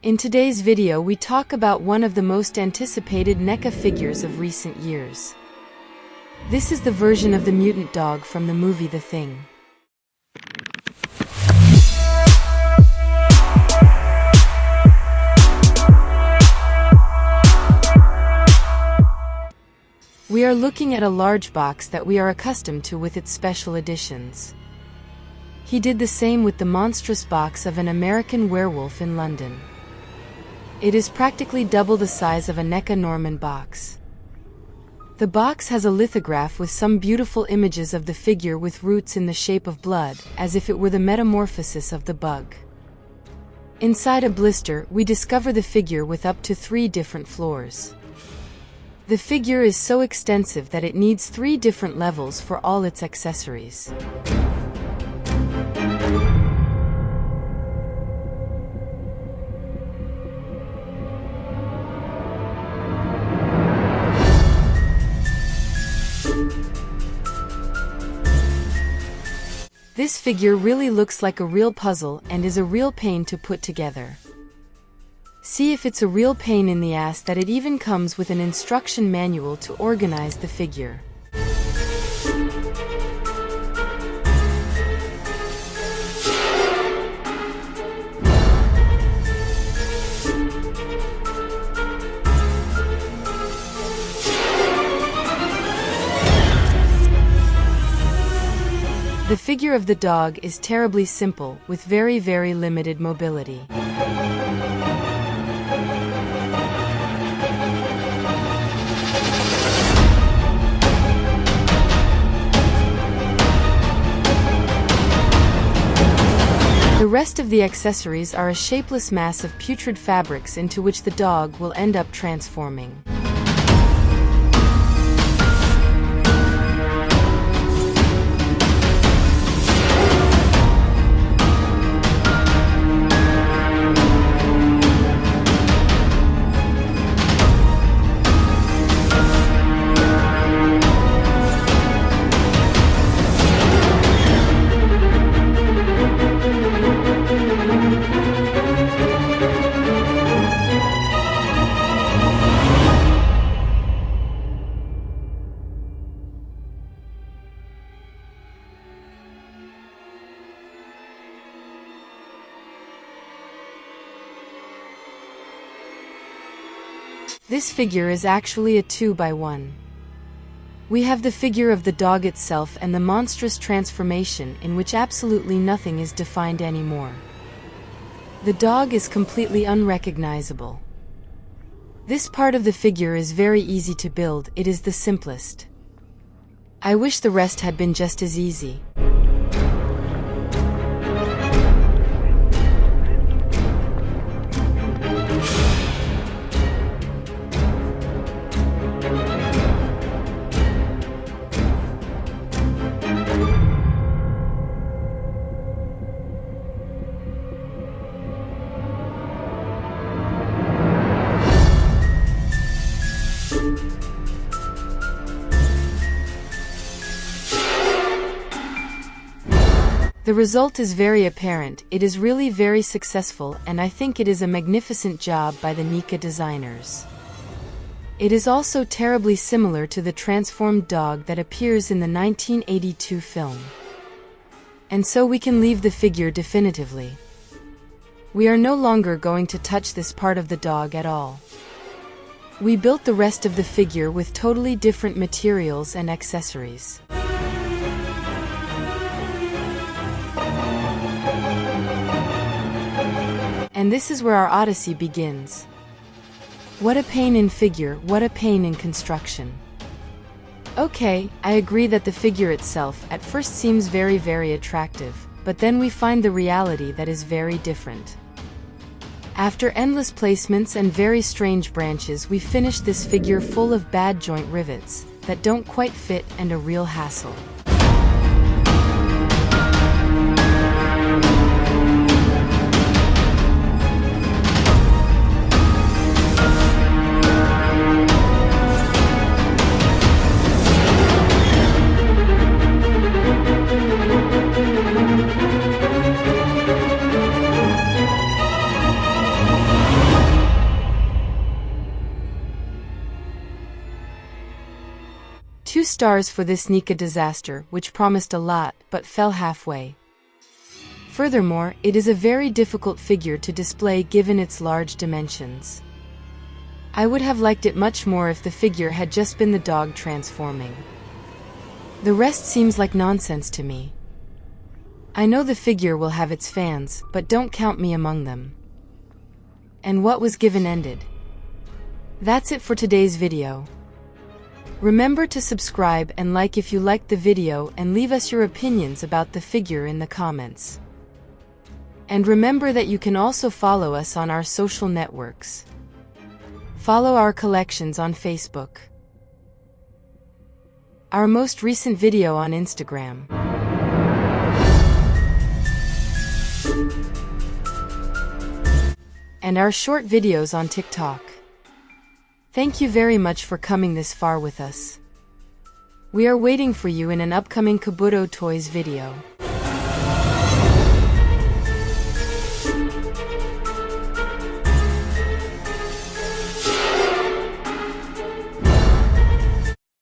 In today's video we talk about one of the most anticipated Neca figures of recent years. This is the version of the mutant dog from the movie The Thing. We are looking at a large box that we are accustomed to with its special editions. He did the same with the monstrous box of an American werewolf in London. It is practically double the size of a Neca Norman box. The box has a lithograph with some beautiful images of the figure with roots in the shape of blood, as if it were the metamorphosis of the bug. Inside a blister, we discover the figure with up to 3 different floors. The figure is so extensive that it needs 3 different levels for all its accessories. This figure really looks like a real puzzle and is a real pain to put together. See if it's a real pain in the ass that it even comes with an instruction manual to organize the figure. The figure of the dog is terribly simple, with very limited mobility. The rest of the accessories are a shapeless mass of putrid fabrics into which the dog will end up transforming. This figure is actually a 2x1. We have the figure of the dog itself and the monstrous transformation in which absolutely nothing is defined anymore. The dog is completely unrecognizable. This part of the figure is very easy to build, it is the simplest. I wish the rest had been just as easy. The result is very apparent, it is really very successful, and I think it is a magnificent job by the Neca designers. It is also terribly similar to the transformed dog that appears in the 1982 film. And so we can leave the figure definitively. We are no longer going to touch this part of the dog at all. We built the rest of the figure with totally different materials and accessories. And this is where our odyssey begins. What a pain in figure, what a pain in construction. Okay, I agree that the figure itself at first seems very attractive, but then we find the reality that is very different. After endless placements and very strange branches, we finish this figure full of bad joint rivets that don't quite fit and a real hassle. 2 stars for this Neca disaster, which promised a lot, but fell halfway. Furthermore, it is a very difficult figure to display given its large dimensions. I would have liked it much more if the figure had just been the dog transforming. The rest seems like nonsense to me. I know the figure will have its fans, but don't count me among them. And what was given ended. That's it for today's video. Remember to subscribe and like if you liked the video, and leave us your opinions about the figure in the comments. And remember that you can also follow us on our social networks. Follow our collections on Facebook, our most recent video on Instagram, and our short videos on TikTok. Thank you very much for coming this far with us. We are waiting for you in an upcoming Kabuto Toys video.